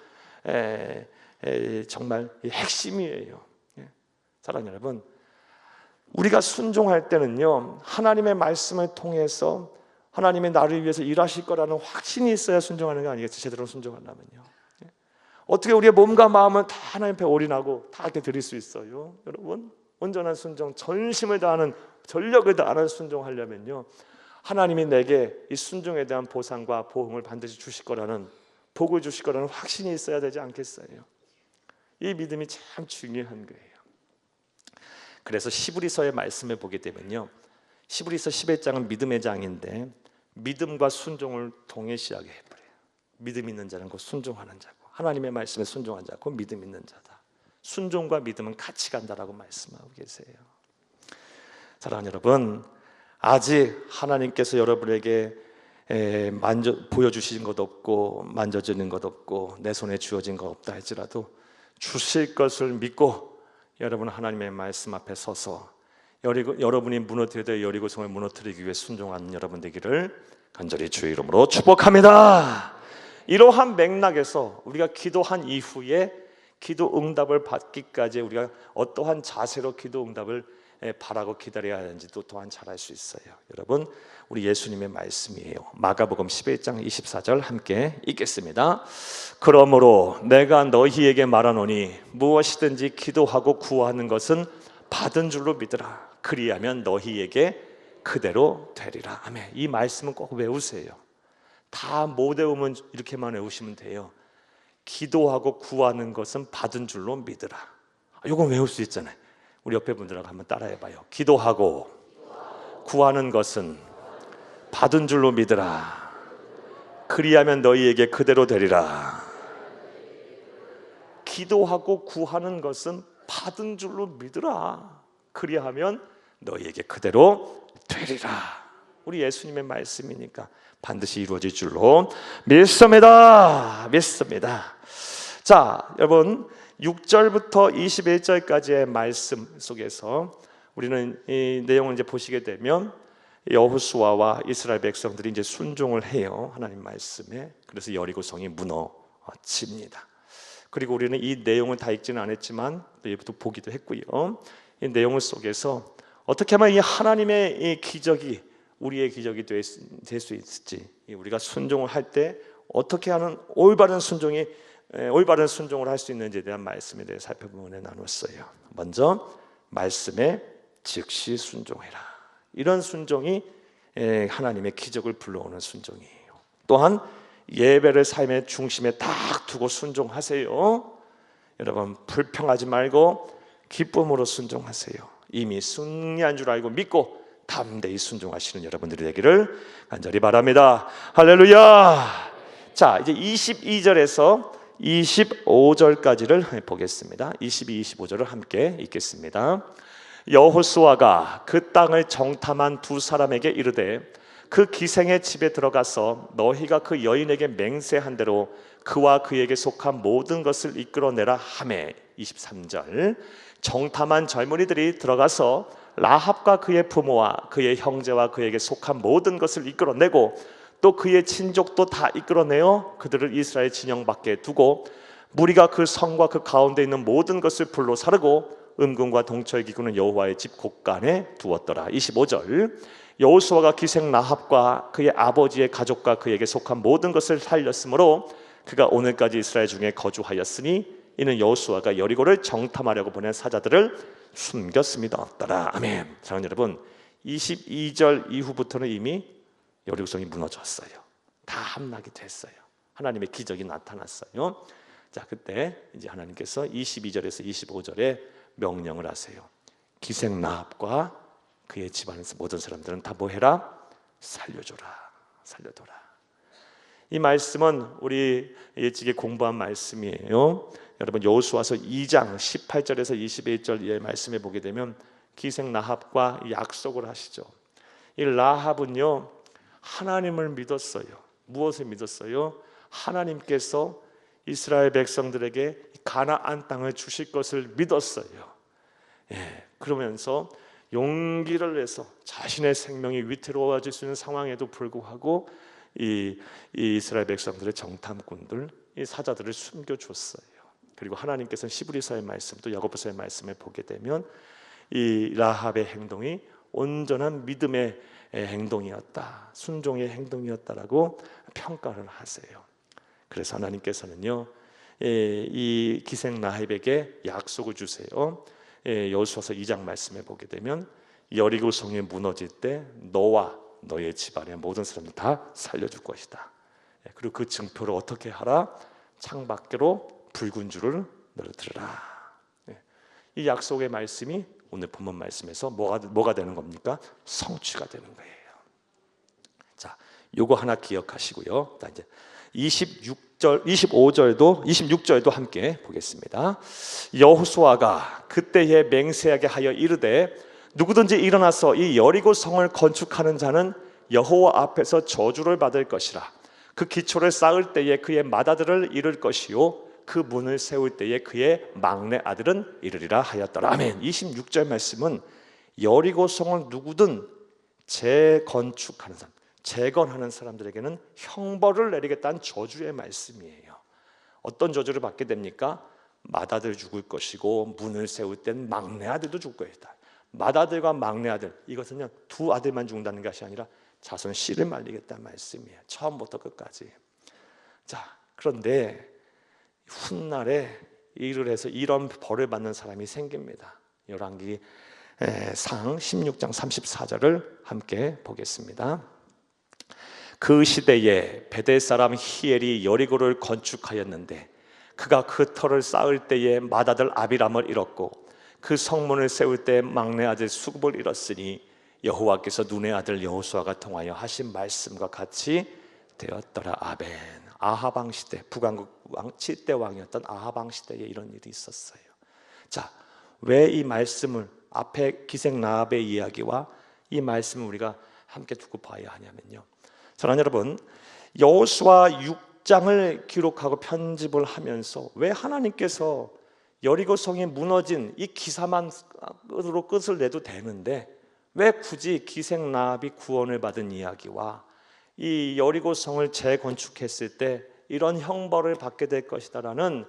정말 핵심이에요. 사랑하는 여러분, 우리가 순종할 때는요, 하나님의 말씀을 통해서 하나님의 나를 위해서 일하실 거라는 확신이 있어야 순종하는 거 아니겠어요? 제대로 순종하려면요. 어떻게 우리의 몸과 마음을 다 하나님 앞에 올인하고 다 이렇게 드릴 수 있어요? 여러분, 온전한 순종, 전심을 다하는, 전력을 다하는 순종하려면요, 하나님이 내게 이 순종에 대한 보상과 보응을 반드시 주실 거라는, 복을 주실 거라는 확신이 있어야 되지 않겠어요? 이 믿음이 참 중요한 거예요. 그래서 시브리서의 말씀을 보게 되면요, 시브리서 11장은 믿음의 장인데 믿음과 순종을 동일시하게 해버려요. 믿음 있는 자는 곧 순종하는 자고, 하나님의 말씀에 순종한 자고 믿음 있는 자다. 순종과 믿음은 같이 간다라고 말씀하고 계세요. 사랑하는 여러분, 아직 하나님께서 여러분에게 보여주신 것 없고 만져지는 것 없고 내 손에 주어진 것 없다 할지라도 주실 것을 믿고 여러분 하나님의 말씀 앞에 서서 여러분이 무너뜨려야 될 여리고성을 무너뜨리기 위해 순종하는 여러분 되기를 간절히 주의 이름으로 축복합니다. 이러한 맥락에서 우리가 기도한 이후에 기도 응답을 받기까지 우리가 어떠한 자세로 기도 응답을 바라고 기다려야 하는지도 또한 잘 알 수 있어요. 여러분, 우리 예수님의 말씀이에요. 마가복음 11장 24절 함께 읽겠습니다. 그러므로 내가 너희에게 말하노니 무엇이든지 기도하고 구하는 것은 받은 줄로 믿으라. 그리하면 너희에게 그대로 되리라. 아멘. 이 말씀은 꼭 외우세요. 다 못 외우면 이렇게만 외우시면 돼요. 기도하고 구하는 것은 받은 줄로 믿으라. 이건 외울 수 있잖아요. 우리 옆에 분들하고 한번 따라해봐요. 기도하고 구하는 것은 받은 줄로 믿으라. 그리하면 너희에게 그대로 되리라. 기도하고 구하는 것은 받은 줄로 믿으라. 그리하면 너희에게 그대로 되리라. 우리 예수님의 말씀이니까 반드시 이루어질 줄로 믿습니다. 믿습니다. 자, 여러분 6절부터 21절까지의 말씀 속에서 우리는 이 내용을 이제 보시게 되면 여호수아와 이스라엘 백성들이 이제 순종을 해요. 하나님 말씀에. 그래서 여리고성이 무너집니다. 그리고 우리는 이 내용을 다 읽지는 않았지만 또 보기도 했고요. 이 내용 속에서 어떻게 하면 이 하나님의 이 기적이 우리의 기적이 될 수 있을지, 우리가 순종을 할 때 어떻게 하는 올바른 순종을 할 수 있는지에 대한 말씀에 대해 살펴보면 나눴어요. 먼저 말씀에 즉시 순종해라. 이런 순종이 하나님의 기적을 불러오는 순종이에요. 또한 예배를 삶의 중심에 딱 두고 순종하세요. 여러분 불평하지 말고 기쁨으로 순종하세요. 이미 승리한 줄 알고 믿고 담대히 순종하시는 여러분들이 되기를 간절히 바랍니다. 할렐루야. 자, 이제 22절에서 25절까지를 보겠습니다. 22, 25절을 함께 읽겠습니다. 여호수아가 그 땅을 정탐한 두 사람에게 이르되 그 기생의 집에 들어가서 너희가 그 여인에게 맹세한 대로 그와 그에게 속한 모든 것을 이끌어내라 하매. 23절 정탐한 젊은이들이 들어가서 라합과 그의 부모와 그의 형제와 그에게 속한 모든 것을 이끌어내고 또 그의 친족도 다 이끌어내어 그들을 이스라엘 진영 밖에 두고 무리가 그 성과 그 가운데 있는 모든 것을 불로 사르고 음금과 동철 기구는 여호와의 집 곳간에 두었더라. 25절 여호수아가 기생 라합과 그의 아버지의 가족과 그에게 속한 모든 것을 살렸으므로 그가 오늘까지 이스라엘 중에 거주하였으니 이는 여호수아가 여리고를 정탐하려고 보낸 사자들을 숨겼음이더라. 아멘. 사랑하는 여러분, 22절 이후부터는 이미 여리고성이 무너졌어요. 다 함락이 됐어요. 하나님의 기적이 나타났어요. 자, 그때 이제 하나님께서 22절에서 25절에 명령을 하세요. 기생 라합과 그의 집안에서 모든 사람들은 다 뭐 해라? 살려줘라. 살려둬라. 이 말씀은 우리 일찍이 공부한 말씀이에요. 여러분 여호수아서 2장 18절에서 21절의 말씀에 보게 되면 기생 라합과 약속을 하시죠. 이 라합은요 하나님을 믿었어요. 무엇을 믿었어요? 하나님께서 이스라엘 백성들에게 가나안 땅을 주실 것을 믿었어요. 그러면서 용기를 내서 자신의 생명이 위태로워질 수 있는 상황에도 불구하고 이 이스라엘 백성들의 정탐꾼들, 이 사자들을 숨겨줬어요. 그리고 하나님께서는 시브리서의 말씀 또 야고보서의 말씀을 보게 되면 이 라합의 행동이 온전한 믿음의 행동이었다, 순종의 행동이었다라고 평가를 하세요. 그래서 하나님께서는요 이 기생 라합에게 약속을 주세요. 여호수아서 2장 말씀에 보게 되면 여리고 성이 무너질 때 너와 너의 집안의 모든 사람들 다 살려줄 것이다. 그리고 그 증표를 어떻게 하라? 창밖으로 붉은 줄을 늘어뜨려라. 이 약속의 말씀이 오늘 본문 말씀에서 뭐가 되는 겁니까? 성취가 되는 거예요. 자, 요거 하나 기억하시고요. 자, 이제 26절도 함께 보겠습니다. 여호수아가 그때에 맹세하게 하여 이르되 누구든지 일어나서 이 여리고 성을 건축하는 자는 여호와 앞에서 저주를 받을 것이라. 그 기초를 쌓을 때에 그의 맏아들을 이룰 것이요 그 문을 세울 때에 그의 막내 아들은 이르리라 하였더라. 아멘. 26절 말씀은 여리고 성을 누구든 재건축하는 사람, 재건하는 사람들에게는 형벌을 내리겠다는 저주의 말씀이에요. 어떤 저주를 받게 됩니까? 맏아들 죽을 것이고 문을 세울 땐 막내 아들도 죽을 것이다. 맏아들과 막내 아들, 이것은요 두 아들만 죽는다는 것이 아니라 자손 씨를 말리겠다는 말씀이에요. 처음부터 끝까지. 자, 그런데 훗날에 일을 해서 이런 벌을 받는 사람이 생깁니다. 열왕기 상 16장 34절을 함께 보겠습니다. 그 시대에 베델 사람 히엘이 여리고를 건축하였는데 그가 그 터를 쌓을 때에 맏아들 아비람을 잃었고 그 성문을 세울 때 막내 아들 수굽을 잃었으니 여호와께서 눈의 아들 여호수아가 통하여 하신 말씀과 같이 되었더라. 아멘. 아합 왕 시대, 북왕국 왕 7대 왕이었던 아합 왕 시대에 이런 일이 있었어요. 자, 왜 이 말씀을 앞에 기생 라합의 이야기와 이 말씀을 우리가 함께 두고 봐야 하냐면요, 사랑하는 여러분, 여호수아 6장을 기록하고 편집을 하면서 왜 하나님께서 여리고성이 무너진 이 기사만으로 끝을 내도 되는데 왜 굳이 기생 라합이 구원을 받은 이야기와 이 여리고성을 재건축했을 때 이런 형벌을 받게 될 것이다라는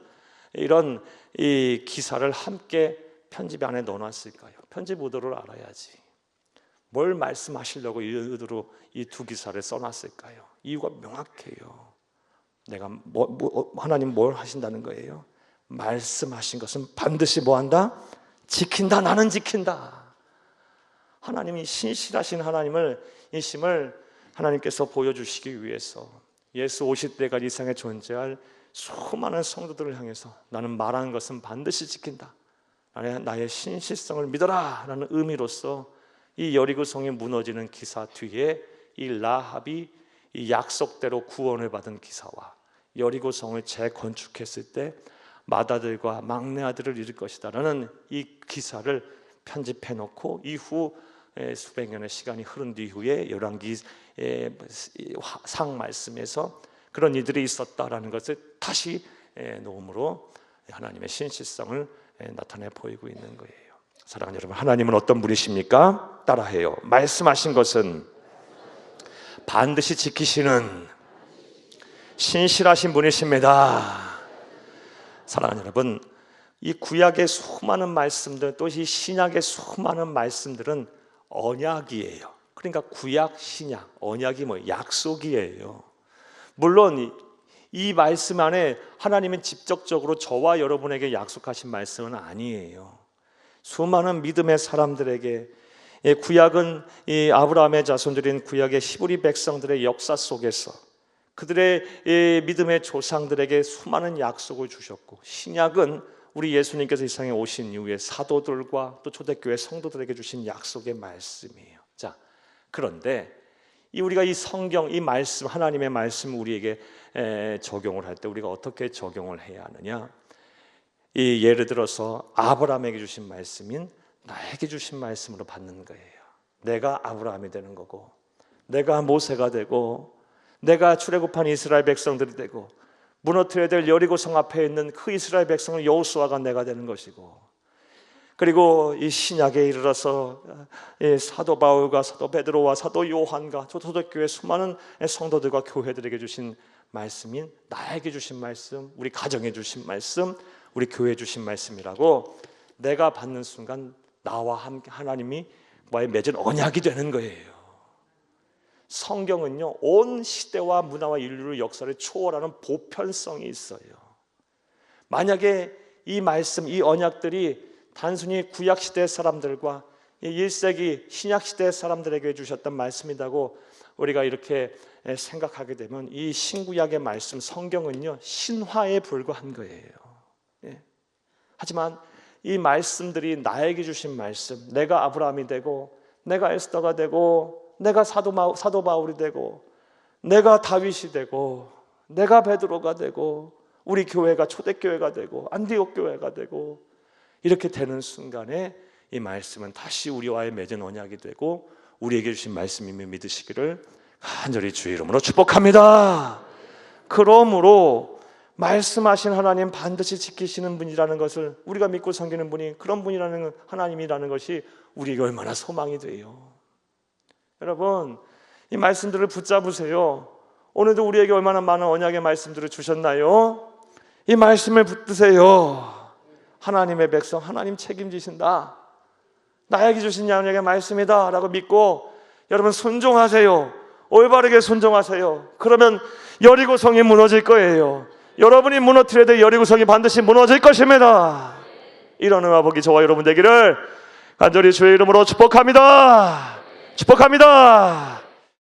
이런 이 기사를 함께 편집 안에 넣어놨을까요? 편집 의도를 알아야지. 뭘 말씀하시려고 이 의도로 이 두 기사를 써놨을까요? 이유가 명확해요. 내가 하나님 뭘 하신다는 거예요? 말씀하신 것은 반드시 뭐한다? 지킨다. 나는 지킨다. 하나님이 신실하신 하나님을, 이 심을 하나님께서 보여주시기 위해서 예수 오실 때까지 이 세상에 존재할 수많은 성도들을 향해서 나는 말하는 것은 반드시 지킨다, 나의 신실성을 믿어라 라는 의미로서 이 여리고성이 무너지는 기사 뒤에 이 라합이 이 약속대로 구원을 받은 기사와 여리고성을 재건축했을 때 맏아들과 막내 아들을 잃을 것이다 라는 이 기사를 편집해 놓고 이후 수백 년의 시간이 흐른 뒤후에 열왕기 상 말씀에서 그런 일들이 있었다라는 것을 다시 놓음으로 하나님의 신실성을 나타내 보이고 있는 거예요. 사랑하는 여러분, 하나님은 어떤 분이십니까? 따라해요. 말씀하신 것은 반드시 지키시는 신실하신 분이십니다. 사랑하는 여러분, 이 구약의 수많은 말씀들, 또 이 신약의 수많은 말씀들은 언약이에요. 그러니까 구약, 신약, 언약이 뭐 약속이에요. 물론 이 말씀 안에 하나님은 직접적으로 저와 여러분에게 약속하신 말씀은 아니에요. 수많은 믿음의 사람들에게, 구약은 이 아브라함의 자손들인 구약의 히브리 백성들의 역사 속에서 그들의 믿음의 조상들에게 수많은 약속을 주셨고, 신약은 우리 예수님께서 이 세상에 오신 이후에 사도들과 또 초대교회 성도들에게 주신 약속의 말씀이에요. 자, 그런데 우리가 이 성경, 이 말씀, 하나님의 말씀 우리에게 적용을 할 때 우리가 어떻게 적용을 해야 하느냐? 이 예를 들어서 아브라함에게 주신 말씀인 나에게 주신 말씀으로 받는 거예요. 내가 아브라함이 되는 거고, 내가 모세가 되고, 내가 출애굽한 이스라엘 백성들이 되고, 무너뜨려야 될 여리고성 앞에 있는 그 이스라엘 백성은 여호수아가 내가 되는 것이고, 그리고 이 신약에 이르러서 사도 바울과 사도 베드로와 사도 요한과 초대교회 수많은 성도들과 교회들에게 주신 말씀인 나에게 주신 말씀, 우리 가정에 주신 말씀, 우리 교회에 주신 말씀이라고 내가 받는 순간 나와 함께 하나님이 와의 맺은 언약이 되는 거예요. 성경은요, 온 시대와 문화와 인류의 역사를 초월하는 보편성이 있어요. 만약에 이 말씀, 이 언약들이 단순히 구약시대 사람들과 1세기 신약시대 사람들에게 주셨던 말씀이라고 우리가 이렇게 생각하게 되면 이 신구약의 말씀, 성경은요, 신화에 불과한 거예요. 하지만 이 말씀들이 나에게 주신 말씀, 내가 아브라함이 되고, 내가 에스더가 되고, 내가 사도 바울이 되고, 내가 다윗이 되고, 내가 베드로가 되고, 우리 교회가 초대교회가 되고, 안디옥 교회가 되고, 이렇게 되는 순간에 이 말씀은 다시 우리와의 맺은 언약이 되고 우리에게 주신 말씀임을 믿으시기를 간절히 주의 이름으로 축복합니다. 그러므로 말씀하신 하나님 반드시 지키시는 분이라는 것을 우리가 믿고 섬기는 분이 그런 분이라는 하나님이라는 것이 우리에게 얼마나 소망이 돼요. 여러분, 이 말씀들을 붙잡으세요. 오늘도 우리에게 얼마나 많은 언약의 말씀들을 주셨나요? 이 말씀을 붙드세요. 하나님의 백성, 하나님 책임지신다, 나에게 주신 언약의 말씀이다 라고 믿고 여러분 순종하세요. 올바르게 순종하세요. 그러면 여리고성이 무너질 거예요. 여러분이 무너뜨려야 될 여리고성이 반드시 무너질 것입니다. 이런 은혜와 복이 저와 여러분 되기를 간절히 주의 이름으로 축복합니다. 축복합니다.